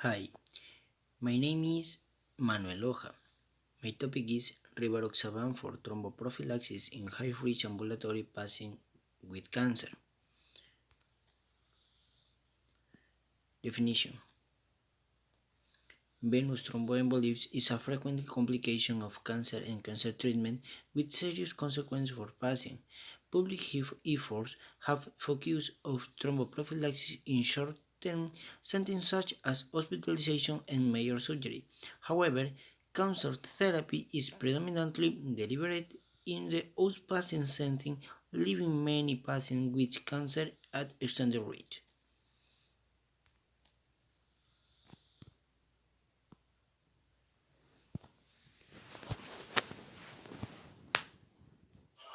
Hi, my name is Manuel Hoja. My topic is Rivaroxaban for thromboprophylaxis in high-risk ambulatory patients with cancer. Definition: venous thromboembolism is a frequent complication of cancer and cancer treatment with serious consequences for patients. Public efforts have focused on thromboprophylaxis in short-term settings such as hospitalization and major surgery. However, cancer therapy is predominantly delivered in the outpatient setting, leaving many patients with cancer at extended reach.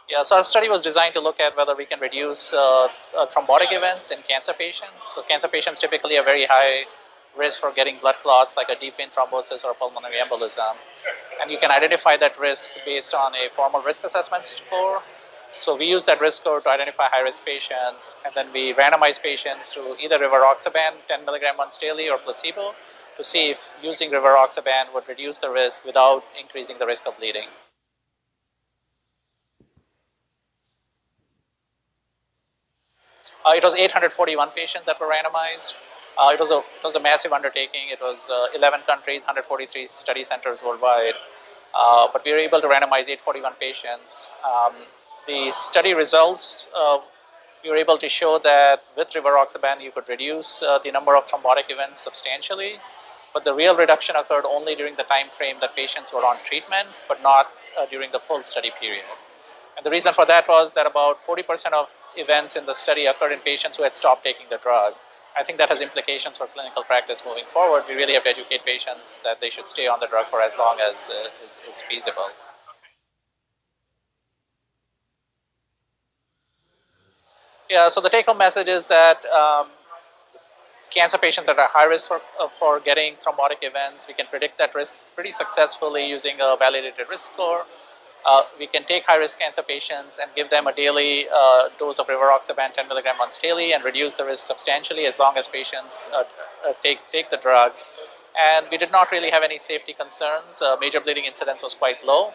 Yeah, so our study was designed to look at whether we can reduce thrombotic events in cancer patients. So cancer patients typically have very high risk for getting blood clots like a deep vein thrombosis or pulmonary embolism. And you can identify that risk based on a formal risk assessment score. So we use that risk score to identify high-risk patients, and then we randomize patients to either Rivaroxaban 10 milligram once daily or placebo to see if using Rivaroxaban would reduce the risk without increasing the risk of bleeding. It was 841 patients that were randomized. It was a massive undertaking. It was 11 countries, 143 study centers worldwide. But we were able to randomize 841 patients. The study results, we were able to show that with Rivaroxaban, you could reduce the number of thrombotic events substantially. But the real reduction occurred only during the time frame that patients were on treatment, but not during the full study period. And the reason for that was that about 40% of events in the study occurred in patients who had stopped taking the drug. I think that has implications for clinical practice moving forward. We really have to educate patients that they should stay on the drug for as long as is feasible. Yeah, so the take home message is that cancer patients that are high risk for getting thrombotic events, we can predict that risk pretty successfully using a validated risk score. We can take high-risk cancer patients and give them a daily dose of Rivaroxaban 10 milligram once daily and reduce the risk substantially as long as patients take the drug. And we did not really have any safety concerns. Major bleeding incidence was quite low,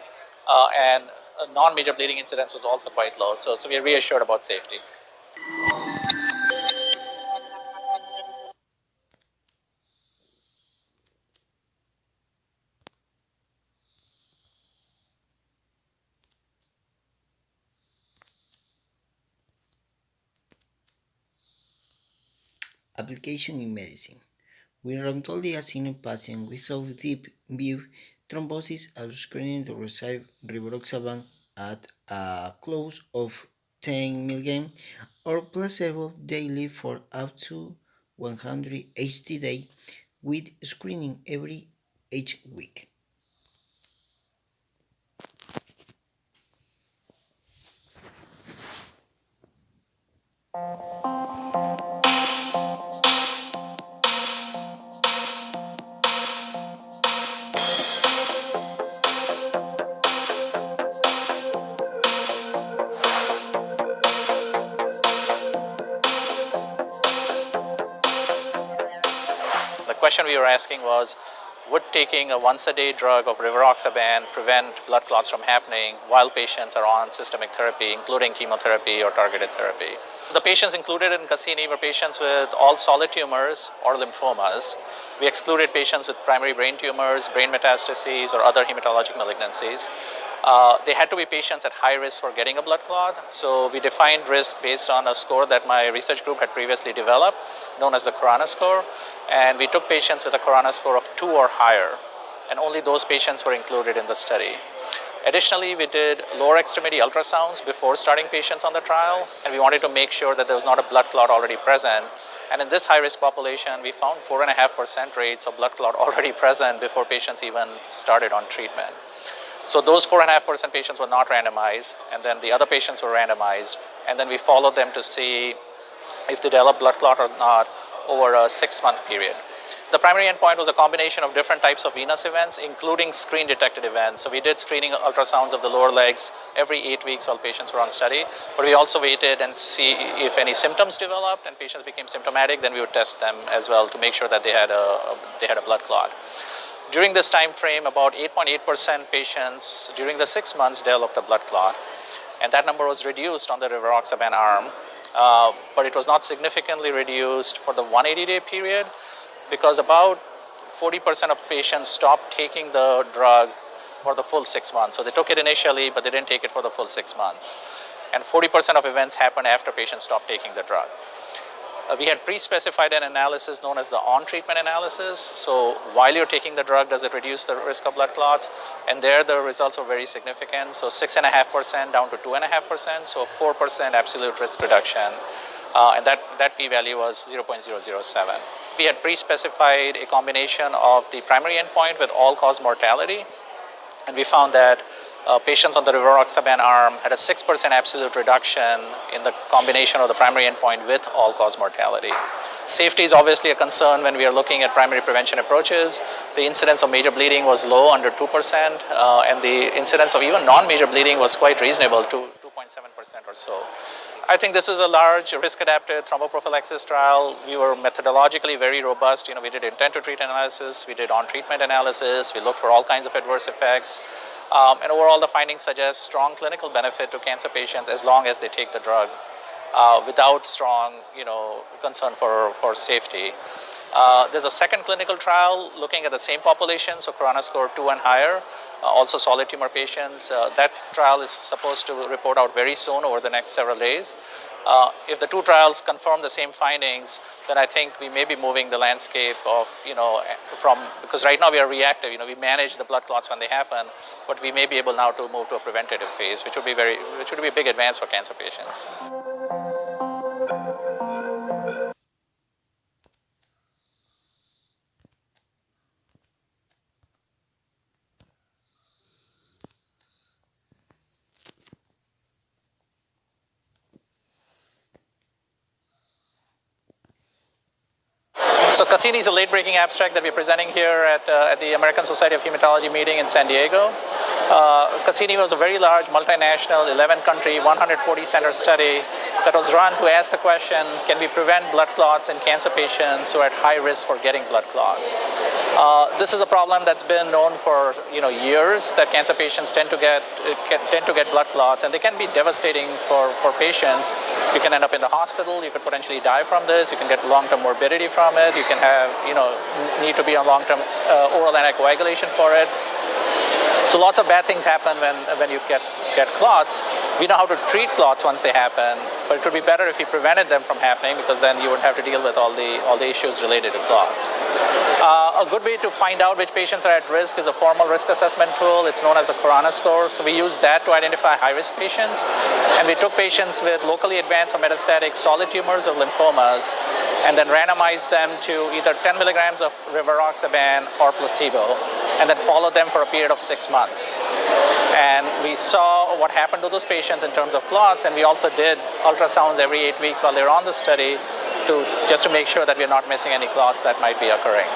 and non-major bleeding incidence was also quite low. So we are reassured about safety. Application in medicine. We randomly assign a patient without deep vein thrombosis as screening to receive rivaroxaban at a dose of 10 mg or placebo daily for up to 180 days with screening every 8 weeks. The question we were asking was, would taking a once-a-day drug of Rivaroxaban prevent blood clots from happening while patients are on systemic therapy, including chemotherapy or targeted therapy? The patients included in Cassini were patients with all solid tumors or lymphomas. We excluded patients with primary brain tumors, brain metastases, or other hematologic malignancies. They had to be patients at high risk for getting a blood clot. So we defined risk based on a score that my research group had previously developed, known as the Corona score. And we took patients with a Corona score of 2 or higher, and only those patients were included in the study. Additionally, we did lower extremity ultrasounds before starting patients on the trial, and we wanted to make sure that there was not a blood clot already present. And in this high-risk population, we found 4.5% rates of blood clot already present before patients even started on treatment. So those 4.5% patients were not randomized, and then the other patients were randomized, and then we followed them to see if they developed blood clot or not over a 6-month period. The primary endpoint was a combination of different types of venous events, including screen-detected events. So we did screening ultrasounds of the lower legs every 8 weeks while patients were on study. But we also waited and see if any symptoms developed and patients became symptomatic, then we would test them as well to make sure that they had a blood clot. During this time frame, about 8.8% patients during the 6 months developed a blood clot. And that number was reduced on the Rivaroxaban arm, but it was not significantly reduced for the 180-day period, because about 40% of patients stopped taking the drug for the full 6 months. So they took it initially, but they didn't take it for the full 6 months. And 40% of events happened after patients stopped taking the drug. We had pre-specified an analysis known as the on-treatment analysis. So while you're taking the drug, does it reduce the risk of blood clots? And there the results were very significant. So 6.5% down to 2.5%, so 4% absolute risk reduction. And that p-value was 0.007. We had pre-specified a combination of the primary endpoint with all-cause mortality, and we found that patients on the Rivaroxaban arm had a 6% absolute reduction in the combination of the primary endpoint with all-cause mortality. Safety is obviously a concern when we are looking at primary prevention approaches. The incidence of major bleeding was low, under 2%, and the incidence of even non-major bleeding was quite reasonable, to 2.7% or so. I think this is a large risk-adapted thromboprophylaxis trial. We were methodologically very robust. We did intent-to-treat analysis, we did on-treatment analysis, we looked for all kinds of adverse effects. And overall, the findings suggest strong clinical benefit to cancer patients as long as they take the drug without strong concern for safety. There's a second clinical trial looking at the same population, so Corona score 2 and higher, also solid tumor patients. That trial is supposed to report out very soon over the next several days. If the two trials confirm the same findings, then I think we may be moving the landscape of, because right now we are reactive, we manage the blood clots when they happen, but we may be able now to move to a preventative phase, which would be a big advance for cancer patients. So Cassini is a late-breaking abstract that we're presenting here at the American Society of Hematology meeting in San Diego. Cassini was a very large multinational 11-country 140-center study that was run to ask the question, can we prevent blood clots in cancer patients who are at high risk for getting blood clots? This is a problem that's been known for years, that cancer patients tend to get blood clots, and they can be devastating for patients. You can end up in the hospital, you could potentially die from this, you can get long-term morbidity from it, you can have need to be on long-term oral anticoagulation for it. So lots of bad things happen when you get clots. We know how to treat clots once they happen, but it would be better if we prevented them from happening, because then you wouldn't have to deal with all the issues related to clots. A good way to find out which patients are at risk is a formal risk assessment tool. It's known as the Corona score. So we use that to identify high-risk patients. And we took patients with locally advanced or metastatic solid tumors or lymphomas, and then randomized them to either 10 milligrams of Rivaroxaban or placebo, and then followed them for a period of 6 months. And we saw what happened to those patients in terms of clots, and we also did ultrasounds every 8 weeks while they were on the study just to make sure that we're not missing any clots that might be occurring.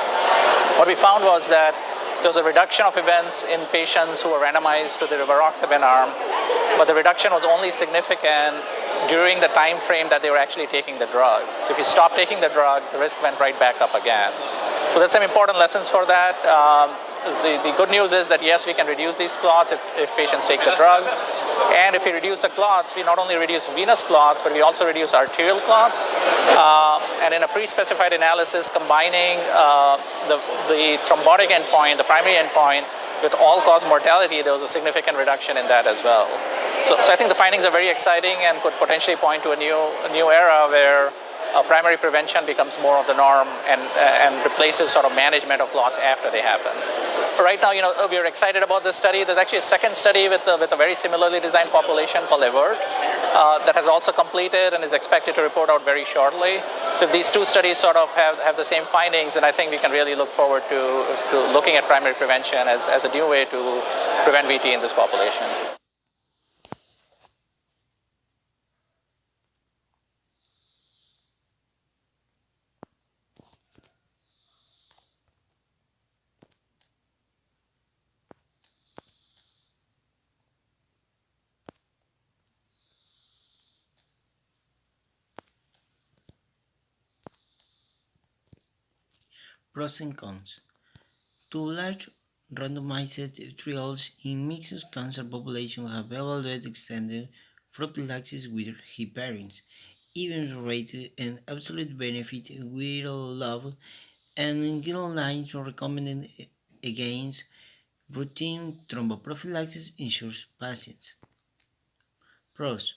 What we found was that there was a reduction of events in patients who were randomized to the Rivaroxaban arm, but the reduction was only significant during the time frame that they were actually taking the drug. So if you stop taking the drug, the risk went right back up again. So there's some important lessons for that. The good news is that yes, we can reduce these clots if patients take the drug. And if we reduce the clots, we not only reduce venous clots, but we also reduce arterial clots. And in a pre-specified analysis combining the thrombotic endpoint, the primary endpoint, with all-cause mortality, there was a significant reduction in that as well. So I think the findings are very exciting and could potentially point to a new era where primary prevention becomes more of the norm and replaces sort of management of clots after they happen. Right now, we are excited about this study. There's actually a second study with a very similarly designed population called AVERT that has also completed and is expected to report out very shortly. So if these two studies sort of have the same findings, then I think we can really look forward to looking at primary prevention as a new way to prevent VT in this population. Pros and cons. Two large randomized trials in mixed cancer populations have evaluated extended prophylaxis with heparins, event rates and absolute benefit with love, and guidelines recommended against routine thromboprophylaxis ensures patients. Pros.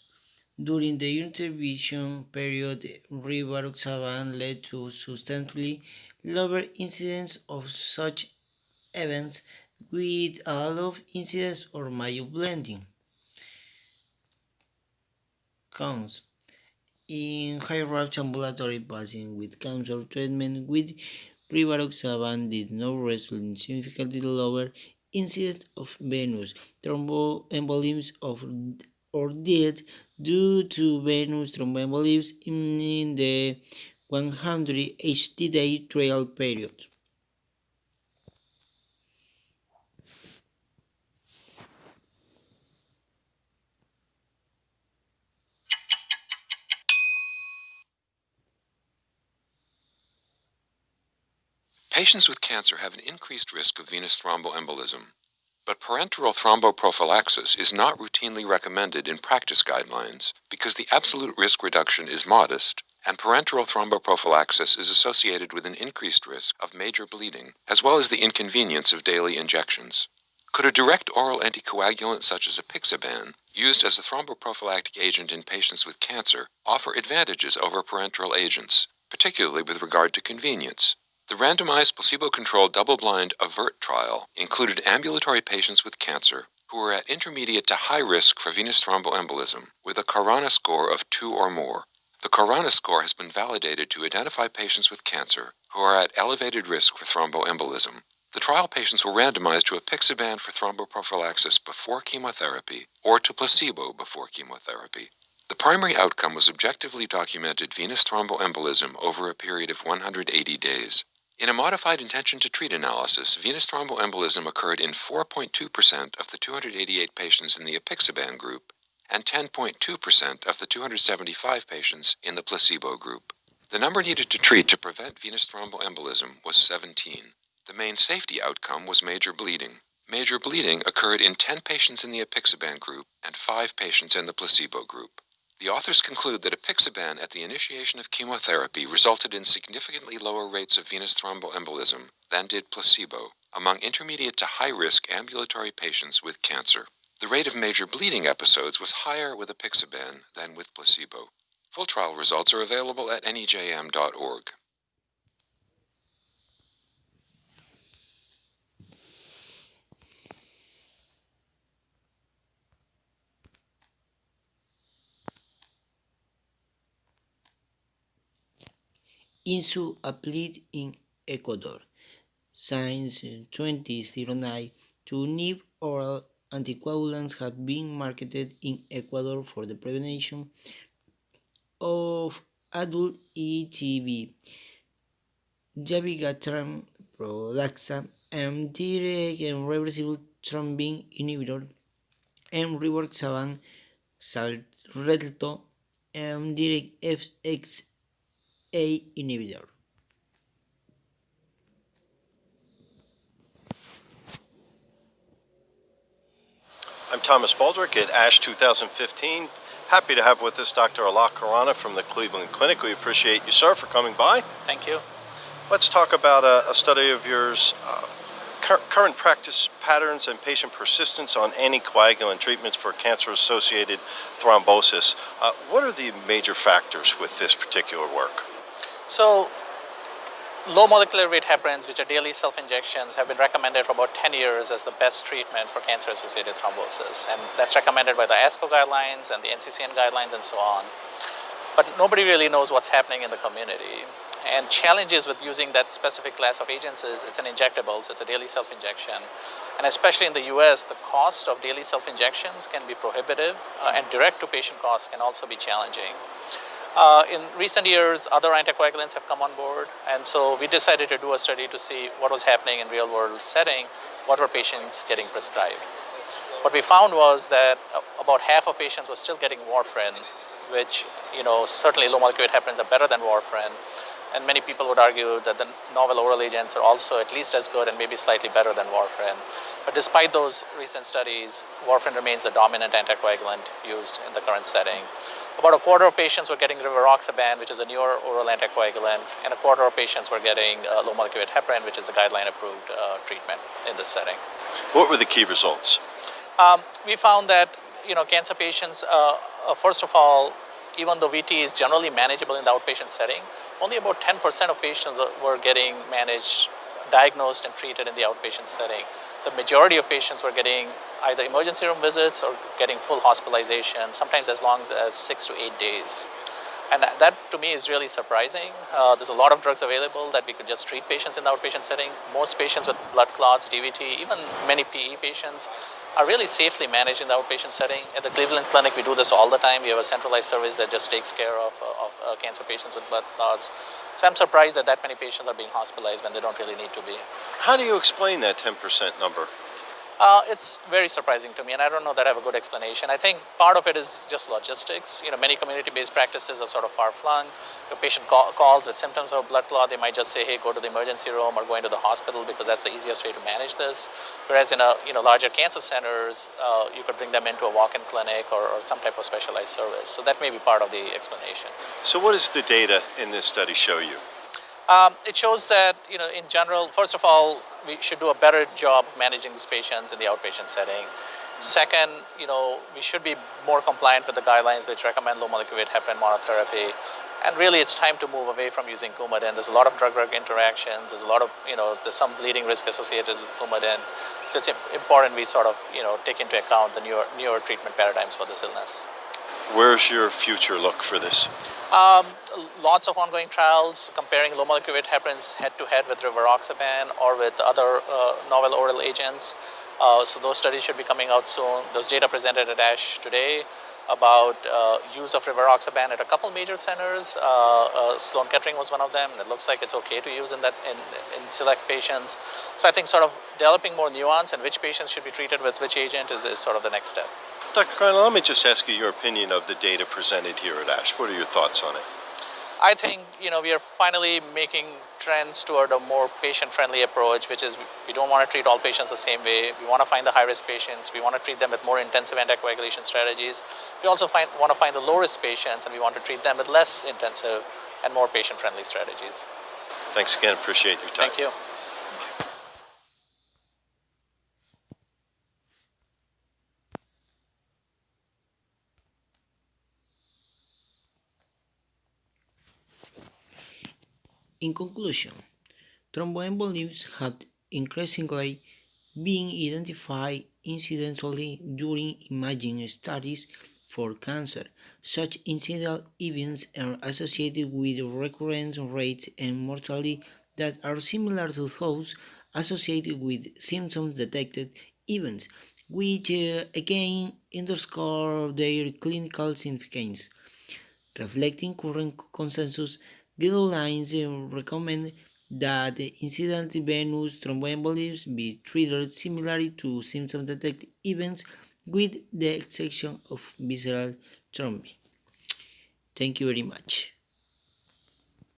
During the intervention period, Rivaroxaban led to substantially lower incidence of such events with a low incidence or mild blending. Cons. In high-risk ambulatory patients with cancer treatment with rivaroxaban did not result in significantly lower incidence of venous thromboembolisms or death due to venous thromboembolisms in the 180-day trial period. Patients with cancer have an increased risk of venous thromboembolism, but parenteral thromboprophylaxis is not routinely recommended in practice guidelines because the absolute risk reduction is modest and parenteral thromboprophylaxis is associated with an increased risk of major bleeding as well as the inconvenience of daily injections. Could a direct oral anticoagulant such as apixaban, used as a thromboprophylactic agent in patients with cancer, offer advantages over parenteral agents, particularly with regard to convenience? The randomized placebo-controlled double-blind AVERT trial included ambulatory patients with cancer who were at intermediate to high risk for venous thromboembolism with a Karana score of 2 or more. The Karana score has been validated to identify patients with cancer who are at elevated risk for thromboembolism. The trial patients were randomized to apixaban for thromboprophylaxis before chemotherapy or to placebo before chemotherapy. The primary outcome was objectively documented venous thromboembolism over a period of 180 days. In a modified intention to treat analysis, venous thromboembolism occurred in 4.2% of the 288 patients in the apixaban group and 10.2% of the 275 patients in the placebo group. The number needed to treat to prevent venous thromboembolism was 17. The main safety outcome was major bleeding. Major bleeding occurred in 10 patients in the apixaban group and 5 patients in the placebo group. The authors conclude that apixaban at the initiation of chemotherapy resulted in significantly lower rates of venous thromboembolism than did placebo among intermediate to high-risk ambulatory patients with cancer. The rate of major bleeding episodes was higher with apixaban than with placebo. Full trial results are available at nejm.org. INSU applied in Ecuador since 2009. Two new oral anticoagulants have been marketed in Ecuador for the prevention of adult ETB. Dabigatran, Prolaxa, and direct and reversible thrombin inhibitor, and Rivaroxaban, Xarelto, and direct FXA inhibitor. I'm Thomas Baldrick at ASH 2015. Happy to have with us Dr. Alok Khurana from the Cleveland Clinic. We appreciate you, sir, for coming by. Thank you. Let's talk about a study of yours, current practice patterns and patient persistence on anticoagulant treatments for cancer-associated thrombosis. What are the major factors with this particular work? So, low molecular weight heparins, which are daily self-injections, have been recommended for about 10 years as the best treatment for cancer-associated thrombosis. And that's recommended by the ASCO guidelines and the NCCN guidelines and so on. But nobody really knows what's happening in the community. And challenges with using that specific class of agents is it's an injectable, so it's a daily self-injection. And especially in the US, the cost of daily self-injections can be prohibitive, and direct-to-patient costs can also be challenging. In recent years, other anticoagulants have come on board, and so we decided to do a study to see what was happening in real-world setting, what were patients getting prescribed. What we found was that about half of patients were still getting warfarin, which, certainly low molecular weight heparins are better than warfarin, And many people would argue that the novel oral agents are also at least as good and maybe slightly better than warfarin. But despite those recent studies, warfarin remains the dominant anticoagulant used in the current setting. About a quarter of patients were getting Rivaroxaban, which is a newer oral anticoagulant, and a quarter of patients were getting low molecular weight heparin, which is the guideline-approved treatment in this setting. What were the key results? We found that cancer patients, first of all, even though VT is generally manageable in the outpatient setting, only about 10% of patients were getting managed, diagnosed, and treated in the outpatient setting. The majority of patients were getting either emergency room visits or getting full hospitalization, sometimes as long as 6 to 8 days. And that to me is really surprising. There's a lot of drugs available that we could just treat patients in the outpatient setting. Most patients with blood clots, DVT, even many PE patients are really safely managed in the outpatient setting. At the Cleveland Clinic, we do this all the time. We have a centralized service that just takes care of cancer patients with blood clots. So I'm surprised that many patients are being hospitalized when they don't really need to be. How do you explain that 10% number? It's very surprising to me, and I don't know that I have a good explanation. I think part of it is just logistics. Many community-based practices are sort of far-flung. Your patient calls with symptoms of blood clot, they might just say, hey, go to the emergency room or go into the hospital because that's the easiest way to manage this. Whereas in larger cancer centers, you could bring them into a walk-in clinic or some type of specialized service. So that may be part of the explanation. So what does the data in this study show you? It shows that, in general, first of all, we should do a better job of managing these patients in the outpatient setting. Second, we should be more compliant with the guidelines which recommend low molecular weight heparin monotherapy. And really, it's time to move away from using Coumadin. There's a lot of drug-drug interactions. There's a lot of, there's some bleeding risk associated with Coumadin. So it's important we sort of, take into account the newer treatment paradigms for this illness. Where's your future look for this? Lots of ongoing trials comparing low molecular weight heparins head-to-head with Rivaroxaban or with other novel oral agents. So those studies should be coming out soon. Those data presented at ASH today about use of Rivaroxaban at a couple major centers. Sloan Kettering was one of them. It looks like it's okay to use in select patients. So I think sort of developing more nuance and which patients should be treated with which agent is sort of the next step. Dr. Karna, let me just ask you your opinion of the data presented here at ASH. What are your thoughts on it? I think we are finally making trends toward a more patient-friendly approach, which is we don't want to treat all patients the same way. We want to find the high-risk patients. We want to treat them with more intensive anticoagulation strategies. We also want to find the low-risk patients, and we want to treat them with less intensive and more patient-friendly strategies. Thanks again. Appreciate your time. Thank you. In conclusion, thromboembolisms have increasingly been identified incidentally during imaging studies for cancer. Such incidental events are associated with recurrence rates and mortality that are similar to those associated with symptom-detected events, which again underscore their clinical significance. Reflecting current consensus, guidelines recommend that incident venous thromboembolisms be treated similarly to symptom-detected events with the exception of visceral thrombi. Thank you very much.